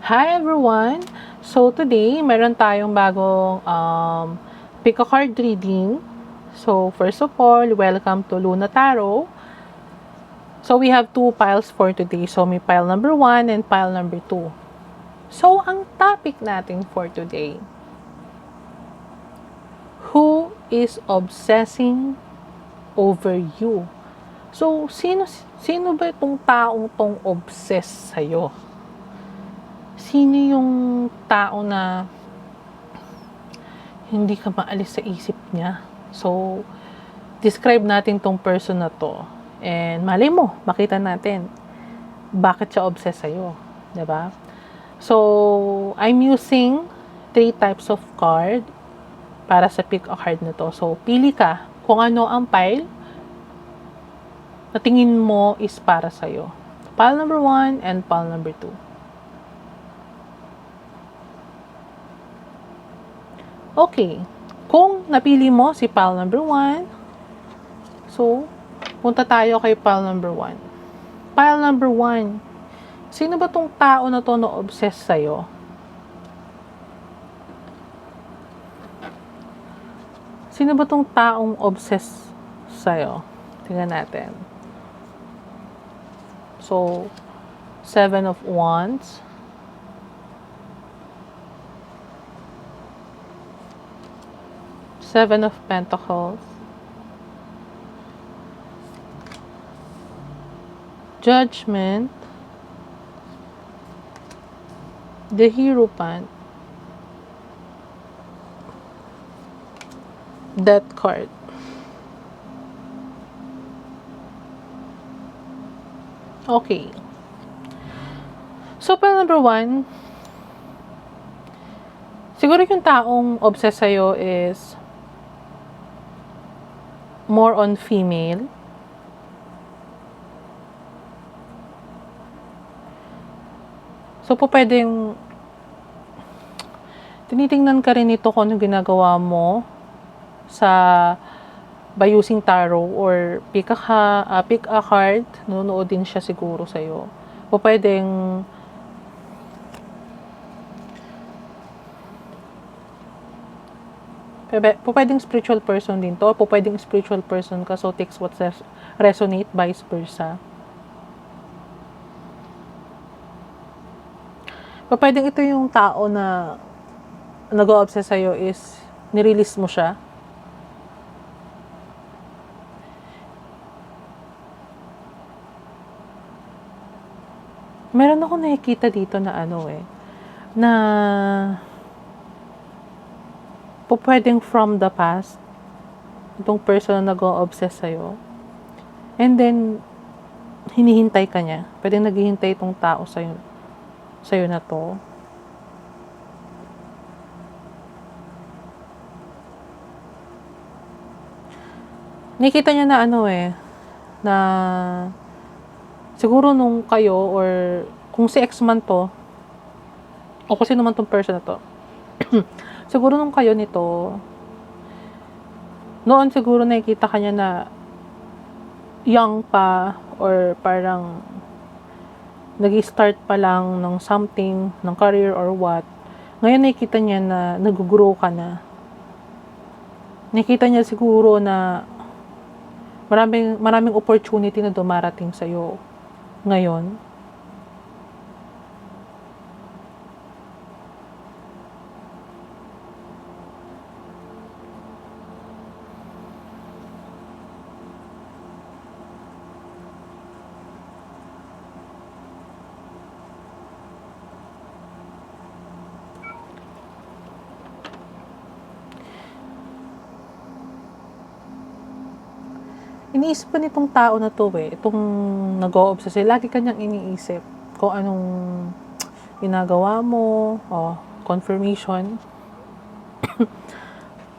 Hi everyone! So today, meron tayong bagong pick a card reading. So first of all, welcome to Luna Tarot. So we have two piles for today. So may pile number 1 and pile number 2. So ang topic natin for today, who is obsessing over you? So sino ba itong taong tong obsess sa'yo? Sino yung tao na hindi ka maalis sa isip niya? So, describe natin tong person na to. And malay mo, makita natin bakit siya obsessed sa'yo. Diba? So, I'm using 3 types of card para sa pick a card na to. So, pili ka kung ano ang pile na tingin mo is para sa'yo. Pile number 1 and pile number 2. Okay. Kung napili mo si pile number 1, so, punta tayo kay pile number 1. Pile number 1. Sino ba tong tao na to na obsessed sa'yo? Sino ba tong taong obsessed sa'yo? Tingnan natin. So, 7 of Wands. Seven of Pentacles. Judgment. The Hierophant. Death card. Okay. So, pile number 1, siguro yung taong obsessed sa'yo is more on female. So, po pwedeng tinitingnan ka rin ito kung ano ginagawa mo sa by using tarot or pick a card. Nunood din siya siguro sa'yo. Po pwedeng pwedeng spiritual person din to. Pwedeng spiritual person ka, so takes what resonate, vice versa. Pwedeng ito yung tao na nag-o-obsess sa'yo is nirelease mo siya. Meron ako nakikita dito na na pwedeng from the past, itong person na nag-o-obsess sa'yo. And then, hinihintay ka niya. Pwedeng naghihintay itong tao sa'yo na to. Nakita niya na na siguro nung kayo or kung si ex man to, o kung sino man tong person na to, siguro nung kayo nito, noon siguro nakikita kanya na young pa or parang nag-start pa lang ng something, ng career or what. Ngayon nakikita niya na nag-grow ka na. Nakikita niya siguro na maraming opportunity na dumarating sa'yo ngayon. Iniisip ko nitong tao na to itong nag-o-obsess. Lagi kanyang iniisip kung anong ginagawa mo, confirmation.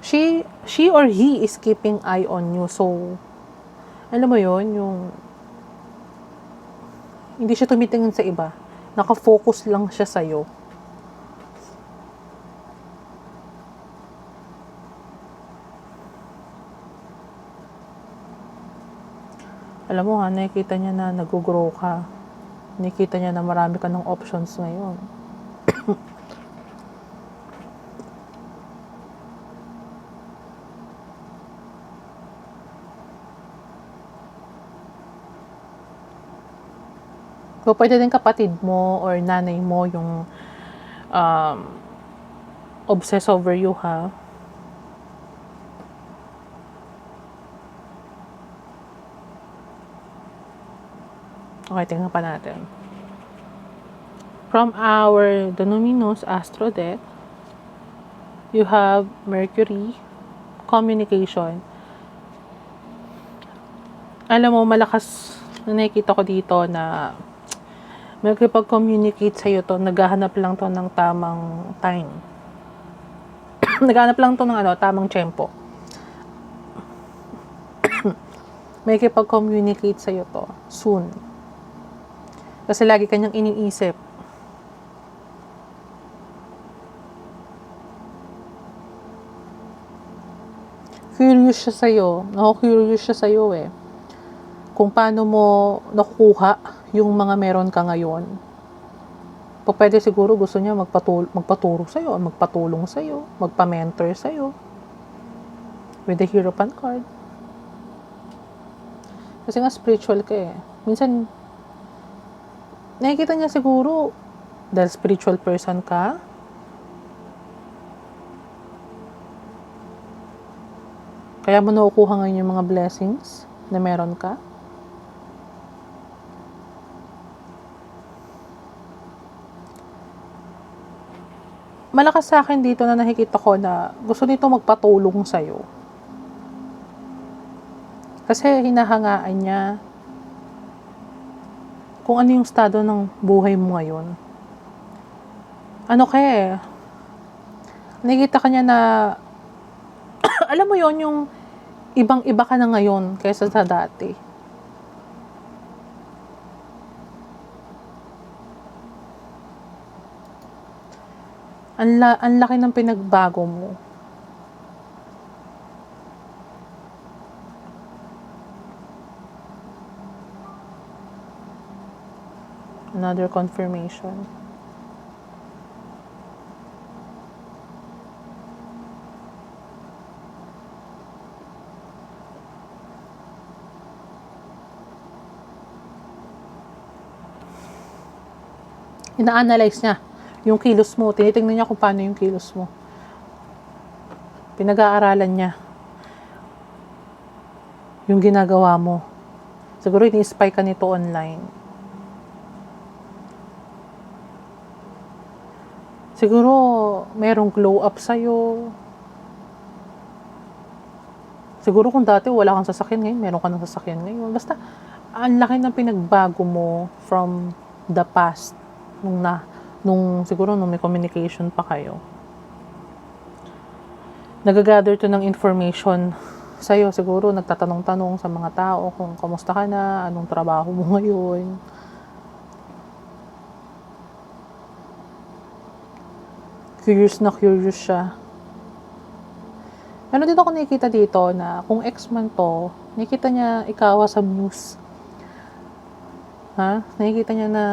she or he is keeping eye on you. So, alam mo yon, yung hindi siya tumitingin sa iba. Naka-focus lang siya sa'yo. Alam mo nakikita niya na nag-grow ka. Nakikita niya na marami ka ng options ngayon. So, pwede din kapatid mo or nanay mo yung obsess over you, ha? Okay, tingnan pa natin. From our Dominus Astro deck, you have Mercury, communication. Alam mo, malakas na nakikita ko dito na magkipag-communicate sa'yo to, naghahanap lang to ng tamang time. Naghahanap lang to ng tamang tempo. May kipag-communicate sa'yo to soon. Kasi lagi kanyang iniisip. Curious siya sa'yo. Curious siya sa'yo eh. Kung paano mo nakukuha yung mga meron ka ngayon. Pwede siguro gusto niya magpaturo sa'yo, magpatulong sa'yo, magpa-mentor sa'yo. With the Hierophant card. Kasi nga spiritual ka eh. Minsan, nakikita niya siguro, dahil spiritual person ka, kaya mo nakukuha ngayon yung mga blessings na meron ka. Malakas sa akin dito na nakikita ko na gusto nito magpatulong sa'yo. Kasi hinahangaan niya kung ano yung estado ng buhay mo ngayon. Nakikita ka niya na alam mo yon yung ibang-iba ka na ngayon kaysa sa dati. Ang laki ng pinagbago mo. Another confirmation. Ina-analyze niya yung kilos mo. Tinitingnan niya kung paano yung kilos mo. Pinag-aaralan niya yung ginagawa mo. Siguro ini-spy ka nito online. Siguro merong glow up sa'yo. Siguro kung dati wala kang sasakyan ngayon, meron ka ng sasakyan ngayon. Basta, ang laki ng pinagbago mo from the past. Siguro nung may communication pa kayo. Nagagather to ng information sa'yo. Siguro nagtatanong-tanong sa mga tao kung kamusta ka na, anong trabaho mo ngayon. Curious na curious siya. Meron din ako nakikita dito na kung ex man to, nakikita niya ikaw sa muse. Nakikita niya na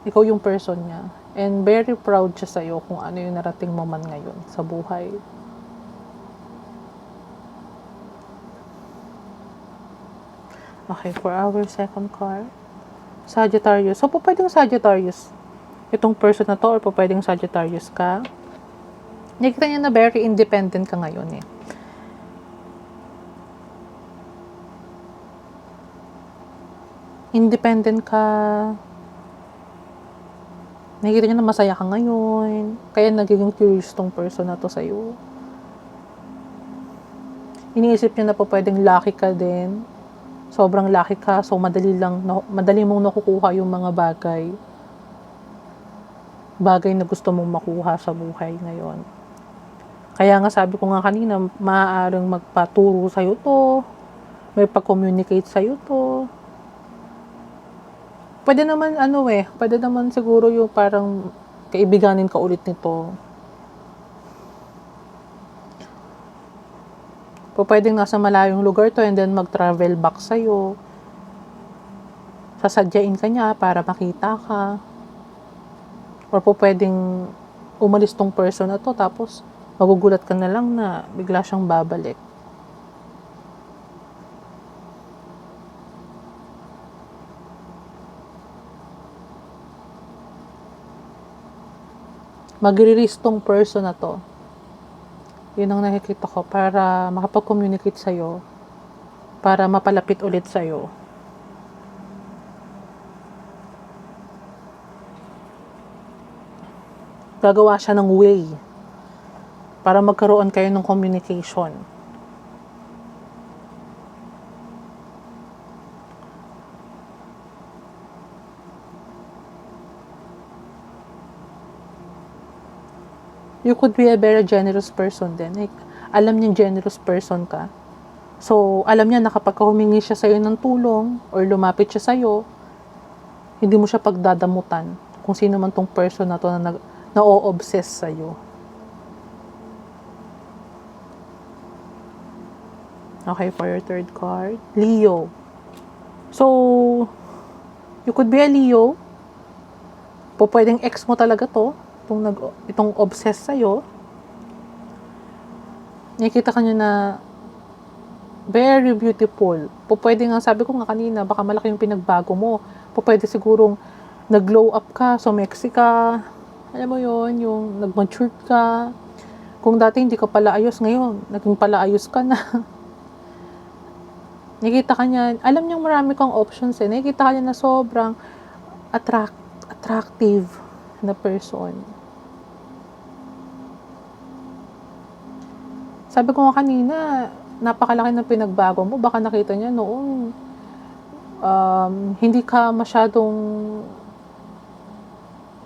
ikaw yung person niya. And very proud siya sa'yo kung ano yung narating mo man ngayon sa buhay. Okay, for our second card, Sagittarius. So, pwedeng Sagittarius itong person na to or pwedeng Sagittarius ka. Nakikita niya na very independent ka ngayon eh. Independent ka. Nakikita niya na masaya ka ngayon. Kaya nagiging curious tong person na to sa'yo. Iniisip niya na pwedeng lucky ka din. Sobrang lucky ka. So, madali mong nakukuha yung mga bagay. Bagay na gusto mong makuha sa buhay ngayon. Kaya nga sabi ko nga kanina, maaaring magpaturo sa'yo to. May pag-communicate sa'yo to. Pwede naman siguro yung parang kaibiganin ka ulit nito. Pwedeng nasa malayong lugar to and then mag-travel back sa'yo. Sasadyain ka niya para makita ka. Or po pwedeng umalis tong person na to, tapos magugulat ka na lang na bigla siyang babalik. Magre-risk tong person na to. Yun ang nakikita ko, para makapag-communicate sa'yo, para mapalapit ulit sa'yo. Gagawa siya ng way para magkaroon kayo ng communication. You could be a very generous person din. Like, alam niyang generous person ka. So, alam niya na kapag humingi siya sa'yo ng tulong or lumapit siya sa'yo, hindi mo siya pagdadamutan kung sino man tong person na to na na-o-obsess sa'yo. Okay, for your third card, Leo. So, you could be a Leo. Pwedeng ex mo talaga to, itong obsess sa'yo. Nakikita ka niya na very beautiful. Pwede nga, sabi ko nga kanina, baka malaki yung pinagbago mo. Pwede sigurong nag-glow up ka, sumexy ka. Alam mo yon, yung nag-mature ka. Kung dati hindi ka pala ayos, ngayon, naging pala ayos ka na. Nakikita ka niya, alam niyang marami kang options eh. Nakikita ka niya na sobrang attractive na person. Sabi ko nga kanina, napakalaki ng pinagbago mo. Baka nakita niya noon, hindi ka masyadong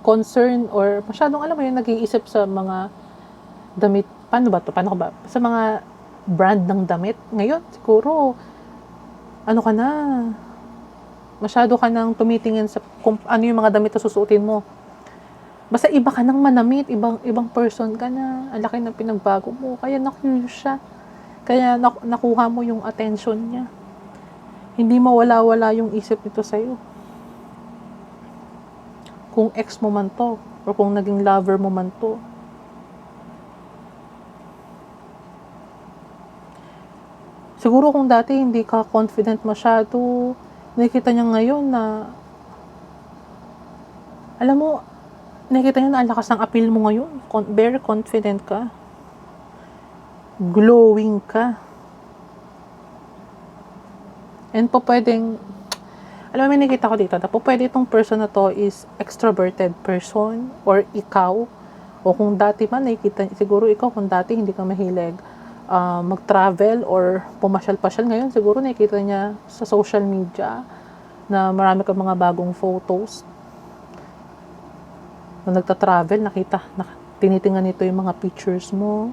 concern or masyadong, alam mo yun, nag-iisip sa mga damit. Paano ba to? Paano ba? Sa mga brand ng damit. Ngayon, siguro, ano ka na, masyado ka nang tumitingin sa kung ano yung mga damit na susuotin mo. Basta iba ka nang manamit, ibang person ka na, ang laki ng pinagbago mo, kaya na-curious siya. Kaya nakuha mo yung attention niya. Hindi mawala-wala yung isip nito sa'yo. Kung ex mo man to, or kung naging lover mo man to. Siguro kung dati hindi ka confident masyado, nakikita niya ngayon na, alam mo, nakikita niya na ang lakas ng appeal mo ngayon. Very confident ka. Glowing ka. And pwedeng, alam mo, may nakita ko dito, na pwede itong person na to is extroverted person, or ikaw, o kung dati man, nakikita, siguro ikaw kung dati hindi ka mahilig mag-travel or pumasyal-pasyal, ngayon siguro nakikita niya sa social media na marami kang mga bagong photos na nagta-travel, tinitingnan nito yung mga pictures mo.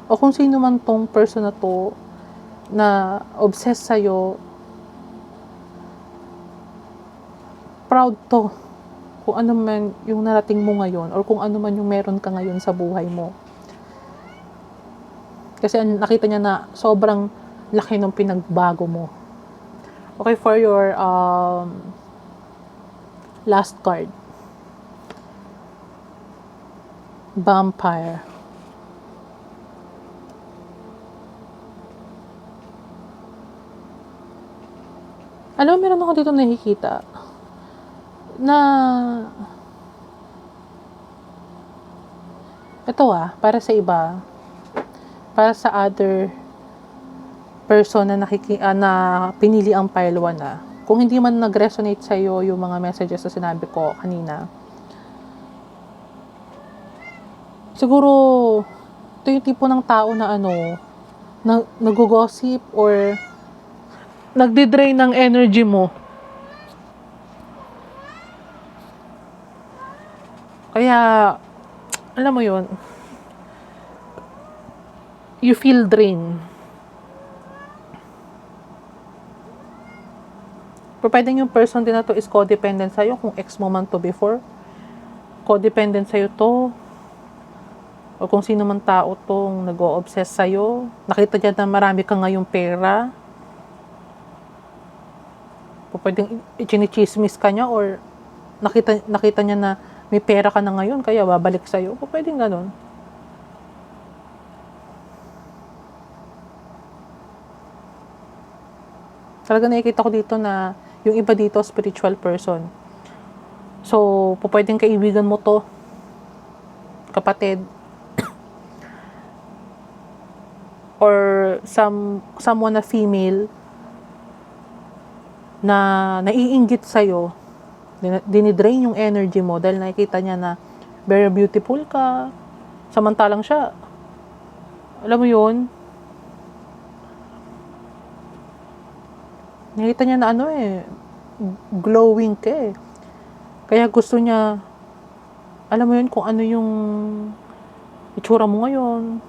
O kung sino man tong person na to na obsessed sa'yo, proud to kung ano man yung narating mo ngayon or kung ano man yung meron ka ngayon sa buhay mo. Kasi nakita niya na sobrang laki ng pinagbago mo. Okay, for your last card. Vampire. Alam mo, meron ako dito nakikita na ito para sa iba, para sa other person na na pinili ang pile 1 kung hindi man nag-resonate sa iyo yung mga messages na sinabi ko kanina, siguro ito yung tipo ng tao na nag-gossip or nagdi-drain ng energy mo. Kaya, alam mo yun, you feel drained. Pero pwedeng yung person din na to is codependent sa'yo, kung ex mo man to before. Codependent sa'yo to. o kung sino man tao tong nag-o-obsess sa'yo, nakita niya na marami ka ngayong pera, o pwedeng ichinichismis ka niya, or nakita niya na may pera ka na ngayon, kaya babalik sa'yo, o pwedeng ganun. Talaga nakikita ko dito na yung iba dito, spiritual person. So, pwedeng kaibigan mo to, kapatid, or someone na female na naiinggit sa'yo, dinidrain yung energy mo dahil nakikita niya na very beautiful ka, samantalang siya, alam mo yun, nakita niya na glowing ka eh. Kaya gusto niya, alam mo yun, kung ano yung itsura mo ngayon,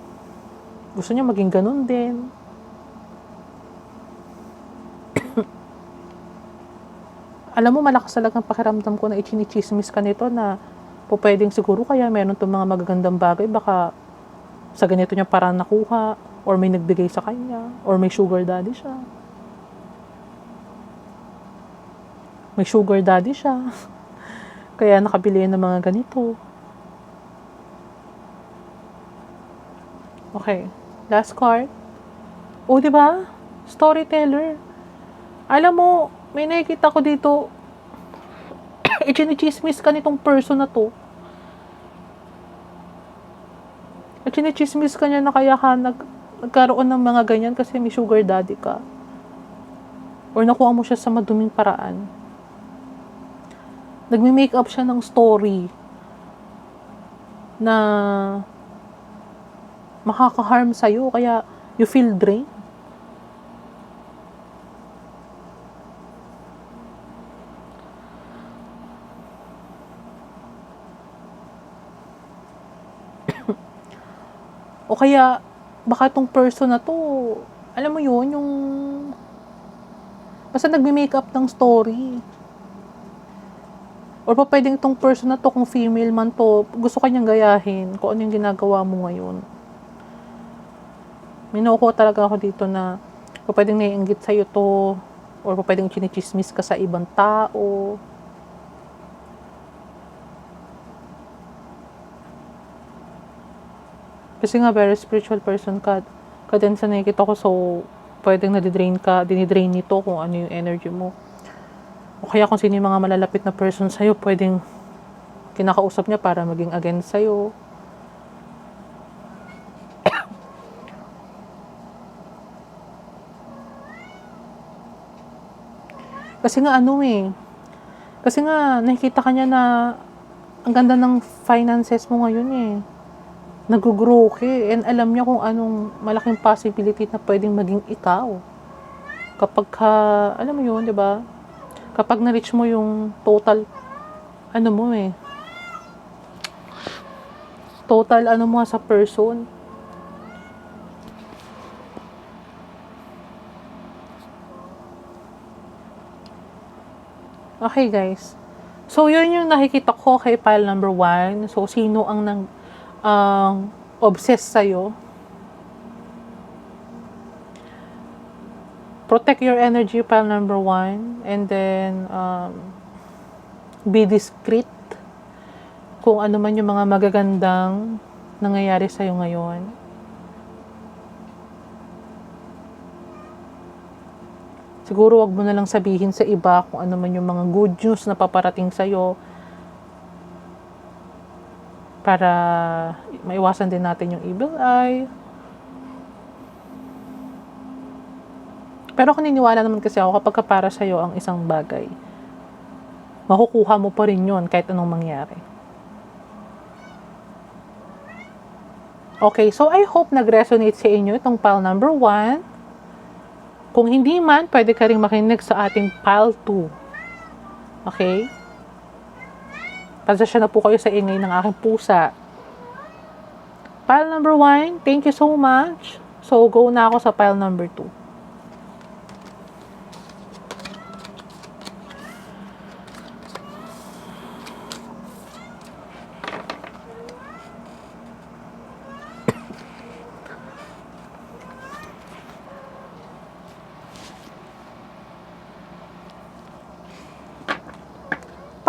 gusto niya maging ganun din. Alam mo, malakas talagang pakiramdam ko na ichinichismis ka nito na pwedeng siguro kaya meron itong mga magagandang bagay, baka sa ganito niya parang nakuha, or may nagbigay sa kanya, or may sugar daddy siya. May sugar daddy siya. Kaya nakabili ng mga ganito. Okay. Last card. O, diba? Storyteller. Alam mo, may nakikita ko dito, ichinichismis ka nitong person na to. Ichinichismis ka niya na kaya ka nagkaroon ng mga ganyan kasi may sugar daddy ka. Or nakuha mo siya sa maduming paraan. Nagme-make up siya ng story na makaka-harm sa'yo, kaya you feel drained. O kaya, baka tong person na to, alam mo yun, yung basta nagme-make up ng story. Or pwedeng itong person na to, kung female man to, gusto kanyang gayahin kung ano yung ginagawa mo ngayon. May nakukuha talaga ako dito na pwedeng naiinggit sa'yo to, or pwedeng chinichismis ka sa ibang tao. Kasi nga, very spiritual person ka din sa nakikita ko, so pwedeng dinidrain nito kung ano yung energy mo. O kaya kung sino yung mga malalapit na person sa'yo, pwedeng kinakausap niya para maging against sa'yo. Kasi nga nakikita ka niya na ang ganda ng finances mo ngayon eh. Nag-grow ka eh. And alam niya kung anong malaking possibility na pwedeng maging ikaw. Kapag alam mo yun, di ba? Kapag na-reach mo yung total sa person. Okay, guys. So, yun yung nakikita ko kay pile number 1. So, sino ang obsessed sa'yo? Protect your energy, pile number 1. And then, be discreet kung ano man yung mga magagandang nangyayari sa'yo ngayon. Siguro wag mo na lang sabihin sa iba kung ano man yung mga good news na paparating sa'yo, para maiwasan din natin yung evil eye. Pero naniniwala naman kasi ako, kapag para sa'yo ang isang bagay, makukuha mo pa rin yun kahit anong mangyari. Okay, so I hope nag-resonate sa inyo itong pile number 1. Kung hindi man, pwede ka rin makinig sa ating pile 2. Okay? Pasensya na po kayo sa ingay ng aking pusa. Pile number 1, thank you so much. So, go na ako sa pile number 2.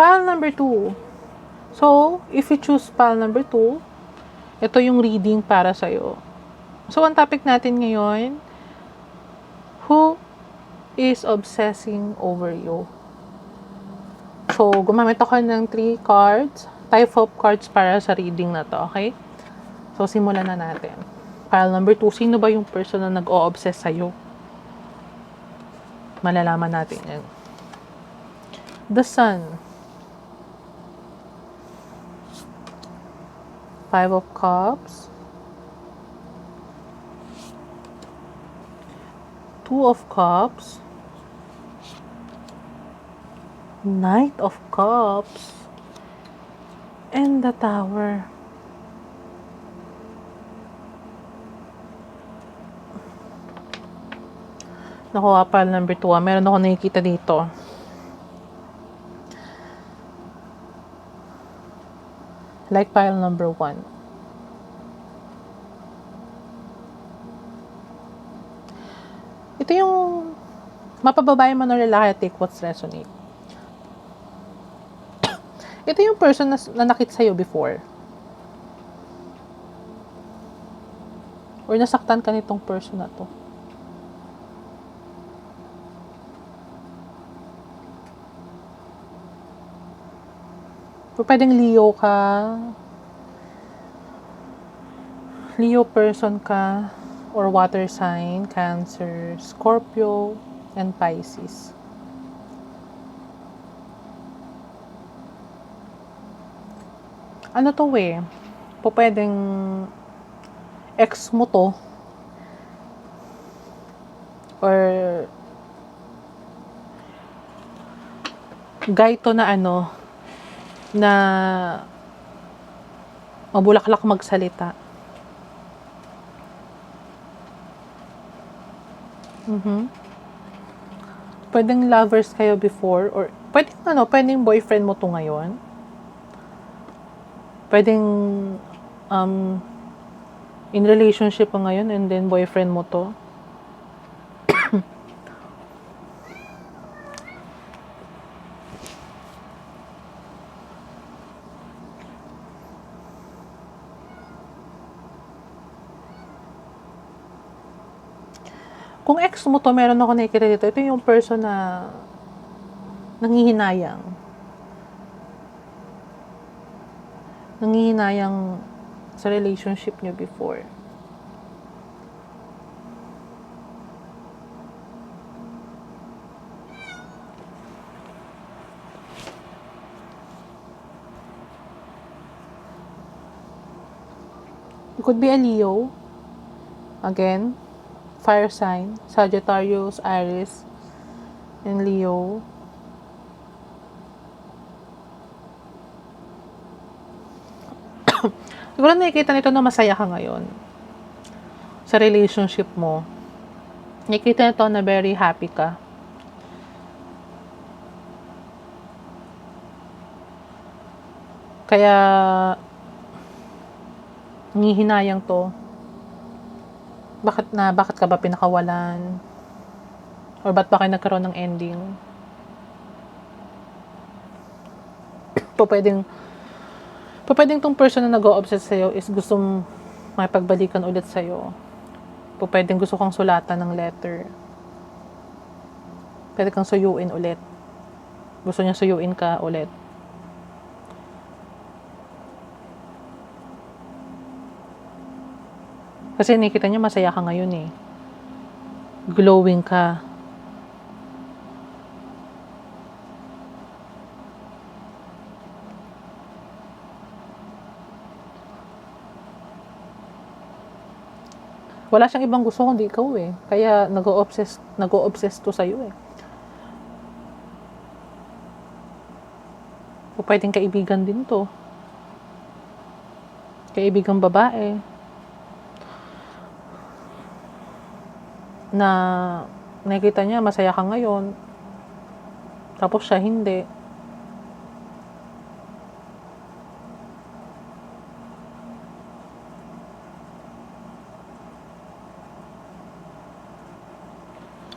Pile number 2. So, if you choose pile number 2, ito yung reading para sa'yo. So, ang topic natin ngayon, who is obsessing over you? So, gumamit ako ng 3 cards, type of cards para sa reading na to, okay? So, simulan na natin. Pile number 2, sino ba yung person na nag-o-obsess sa'yo? Malalaman natin yan. The Sun. 5 of Cups. 2 of Cups. Knight of Cups. And the Tower. Nakuha pile number 2. Meron ako nakikita dito. Like pile number 1. Ito yung mapababae man o lalaki, take what's resonate. Ito yung person na nakita sa'yo before. Or nasaktan ka nitong person na to. Pwedeng Leo ka, Leo person ka, or water sign, Cancer, Scorpio, and Pisces. Ano to pwedeng ex mo to, or guy to na na mabulaklak magsalita. Pwedeng lovers kayo before, or pwedeng boyfriend mo to ngayon. Pwedeng in relationship pa ngayon and then boyfriend mo to. Kung ex mo to, meron ako nakikita dito. Ito yung person na nangihinayang. Nangihinayang sa relationship nyo before. It could be a Leo. Again, fire sign, Sagittarius, Aries, and Leo. Siguro nakikita nito na masaya ka ngayon sa relationship mo. Nakikita nito na very happy ka. Kaya nangihinayang to. Bakit ka ba pinakawalan? Or ba't ba kayo nagkaroon ng ending? Pwedeng tong person na nag-o-obsess sa'yo is gustong makipagbalikan ulit sa'yo. Pwedeng gusto kang sulatan ng letter. Pwede kang suyuin ulit. Gusto niya suyuin ka ulit. Kasi nakikita niya masaya ka ngayon glowing ka. Wala siyang ibang gusto kundi ikaw Kaya nag-o-obsess to sa'yo O pwedeng kaibigan din to. Kaibigang babae. Na nakikita niya masaya ka ngayon. Tapos siya hindi.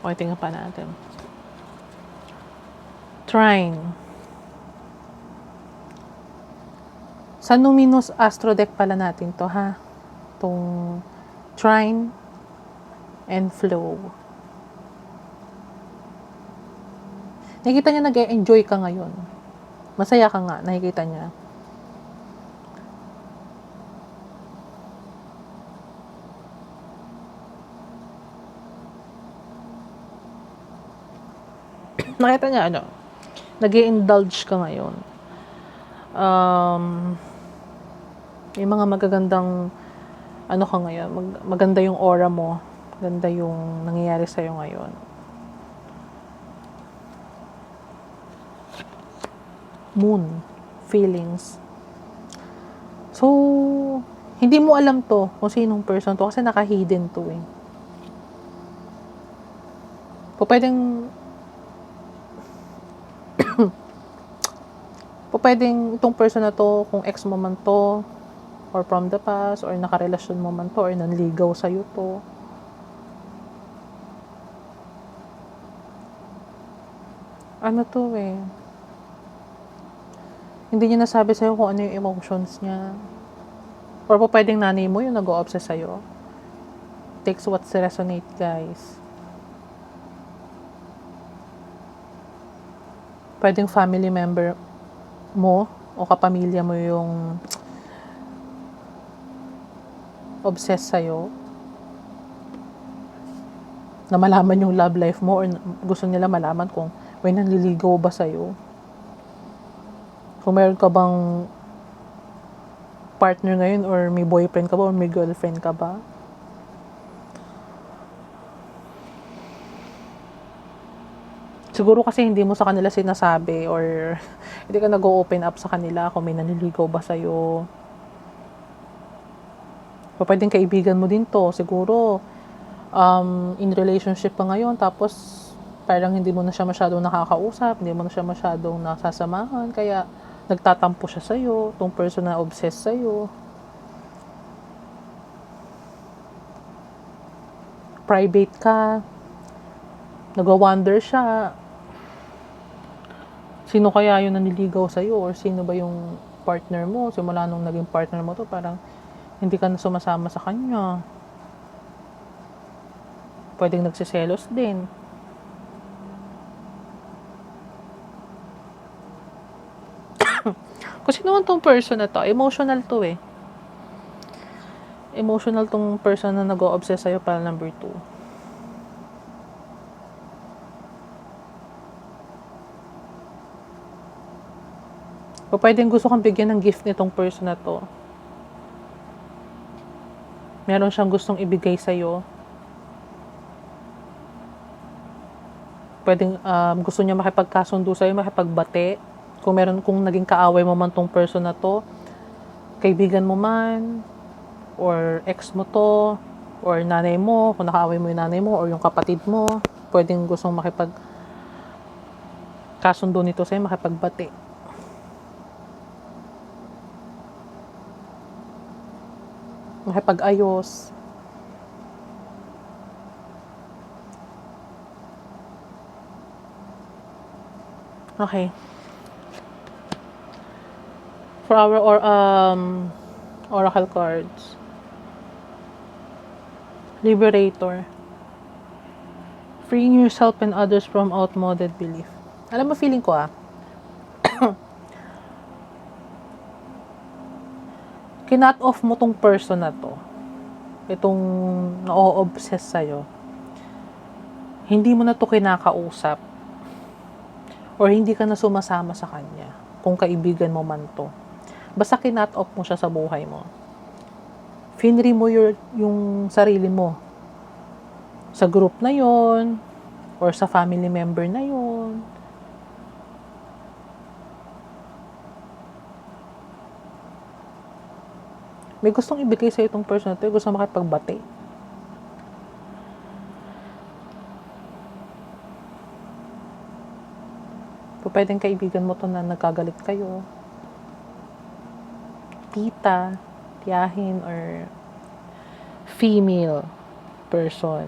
Okay, tingnan pa natin. Trine. Sa Numinous Astro Deck pala natin to, ha? Itong Trine and Flow. Nakikita niya nag-e-enjoy ka ngayon. Masaya ka nga, nakikita niya. Nakita niya nag-i-indulge ka ngayon. Yung mga magagandang ka ngayon, maganda yung aura mo, maganda yung nangyayari sa'yo ngayon. Moon, feelings. So, hindi mo alam to kung sinong person to kasi naka-hidden to eh. Pwedeng itong person na to, kung ex mo man to, or from the past, or nakarelasyon mo man to, or nanligaw sa'yo to. Ano to eh. Hindi niya nasabi sa'yo kung ano yung emotions niya. Or pwedeng nanay mo yung nag-o-obsess sa'yo. Takes what's resonate, guys. Pwedeng family member mo o kapamilya mo yung obsessed sa'yo. Na malaman yung love life mo or gusto nila malaman kung may nanliligaw ba sa'yo. Kung meron ka bang partner ngayon or may boyfriend ka ba or may girlfriend ka ba. Siguro kasi hindi mo sa kanila sinasabi or hindi ka nag-open up sa kanila kung may nanliligaw ba sa'yo. O pwedeng kaibigan mo din to. Siguro, in relationship pa ngayon tapos parang hindi mo na siya masyadong nakakausap, hindi mo na siya masyadong nasasamahan, kaya nagtatampo siya sa'yo, tong person na obsessed sa'yo. Private ka, nag-wonder siya, sino kaya yung nanliligaw sa'yo or sino ba yung partner mo, simula nung naging partner mo to, parang hindi ka na sumasama sa kanya. Pwedeng nagsiselos din. Kasi naman tong person na to, emotional to eh. Emotional tong person na nag-o-obsess sa'yo para number 2. O pwedeng gusto kang bigyan ng gift nitong person na to. Meron siyang gustong ibigay sa'yo. Pwedeng gusto niya makipagkasundo sa'yo, makipagbate. Kung naging kaaway mo man tong person na to, kaibigan mo man, or ex mo to, or nanay mo, kung nakaaway mo yung nanay mo, or yung kapatid mo, pwedeng gustong makipagkasundo nito sa'yo, makipagbate. Makipag-ayos. Okay. For our oracle cards. Liberator. Freeing yourself and others from outmoded belief. Alam mo, feeling ko kinat off mo tong person na to. Itong na-o-obsess sa'yo. Hindi mo na to kinakausap. Or hindi ka na sumasama sa kanya. Kung kaibigan mo man to. Basta kinat off mo siya sa buhay mo. Finri mo yung sarili mo. Sa group na yon or sa family member na yon. May gustong ibigay sa itong person na ito, gusto makipagbati. Pwedeng kaibigan mo to na nagkagalit kayo. Tita, tiyahin, or female person.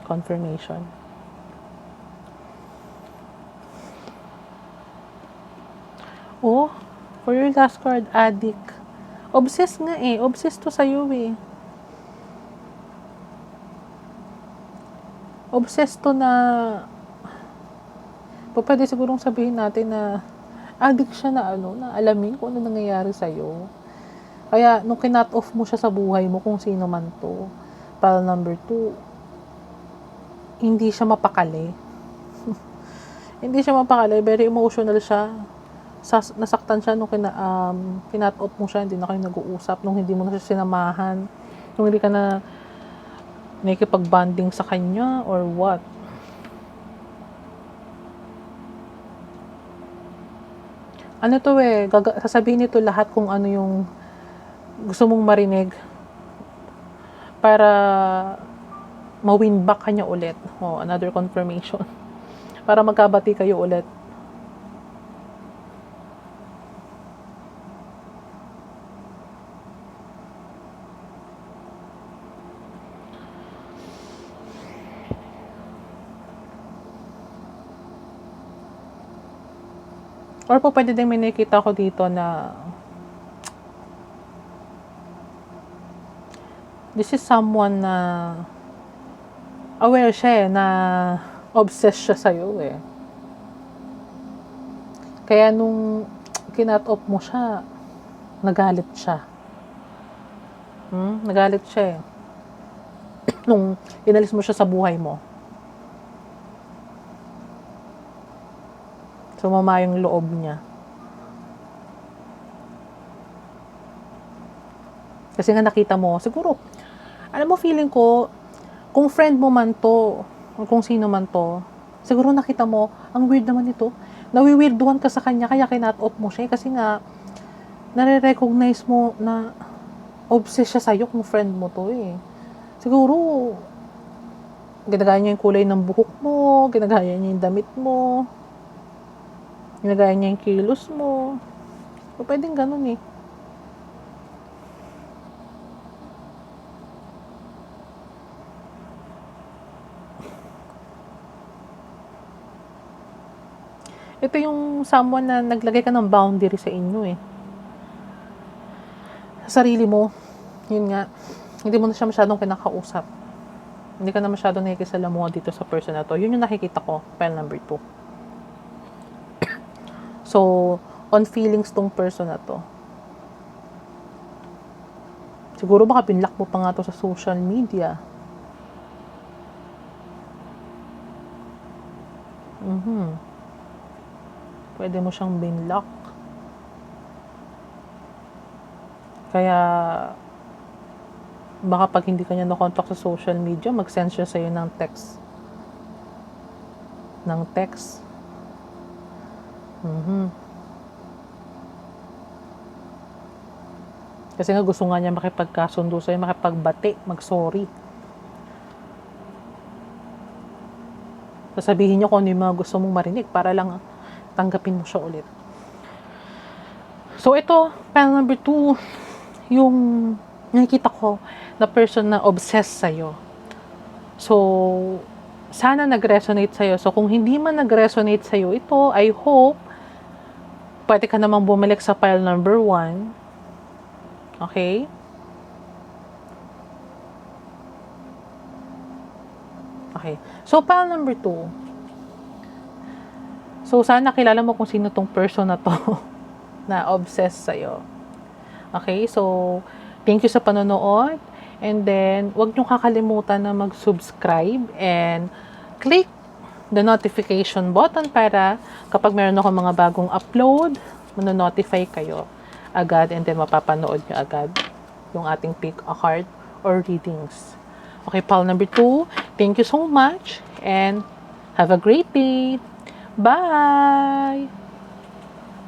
confirmation. Oh, for your last card, addict. Obsessed nga eh. Obsessed to sa'yo eh. Obsessed to na pwede sigurong sabihin natin na addict siya na na alamin kung ano nangyayari sa'yo. Kaya, nung kinut off mo siya sa buhay mo, kung sino man to, pile number 2, hindi siya mapakali. Hindi siya mapakali. Very emotional siya. Nasaktan siya nung kinut off mo siya, hindi na kayo nag-uusap, nung hindi mo na siya sinamahan, nung hindi ka na nakikipag-bonding sa kanya, or what. Ano to eh, sasabihin nito lahat kung ano yung gusto mong marinig para ma-win back kanya ulit. Oh, another confirmation. Para magkabati kayo ulit. Or po pwede din may nakikita ko dito na this is someone na aware siya na obsessed siya sa'yo eh. Kaya nung kinut off mo siya, nagalit siya. Nagalit siya eh. Nung inalis mo siya sa buhay mo. Sumama yung loob niya. Kasi nga nakita mo, siguro, alam mo, feeling ko, kung friend mo man to, o kung sino man to, siguro nakita mo, ang weird naman ito. Nawi-weirduhan ka sa kanya, kaya kinut off mo siya. Kasi nga, nare-recognize mo na obsessed siya sa'yo kung friend mo to eh. Siguro, ginagaya niya yung kulay ng buhok mo, ginagaya niya yung damit mo, ginagaya niya yung kilos mo. So, pwedeng ganun eh. Ito yung someone na naglagay ka ng boundary sa inyo eh. Sa sarili mo, yun nga, hindi mo na siya masyadong kinakausap. Hindi ka na masyadong nakikisalamuha dito sa person na to. Yun yung nakikita ko, pile number 2. So, on feelings tong person na to. Siguro baka pinlock mo pa nga to sa social media. Pwede mo siyang binlock. Kaya, baka pag hindi ka niya na-contact sa social media, mag-send siya sa'yo ng text. Kasi nga gusto nga niya makipagkasundo sa'yo, makipagbati, mag-sorry. Sasabihin niyo kung ano yung mga gusto mong marinig para lang tanggapin mo siya ulit. So ito, pile number 2, yung nakikita ko na person na obsessed sa'yo. So, sana nag-resonate sa'yo. So, kung hindi man nag-resonate sa'yo ito, I hope pwede ka namang bumalik sa pile number 1. Okay? Okay. So, pile number 2. So, sana kilala mo kung sino tong person na to na obsessed sa'yo. Okay? So, thank you sa panonood. And then, huwag niyong kakalimutan na mag-subscribe and click the notification button para kapag meron ako mga bagong upload, manonotify kayo agad and then mapapanood nyo agad yung ating pick a card or readings. Okay, pile number 2, thank you so much and have a great day. Bye!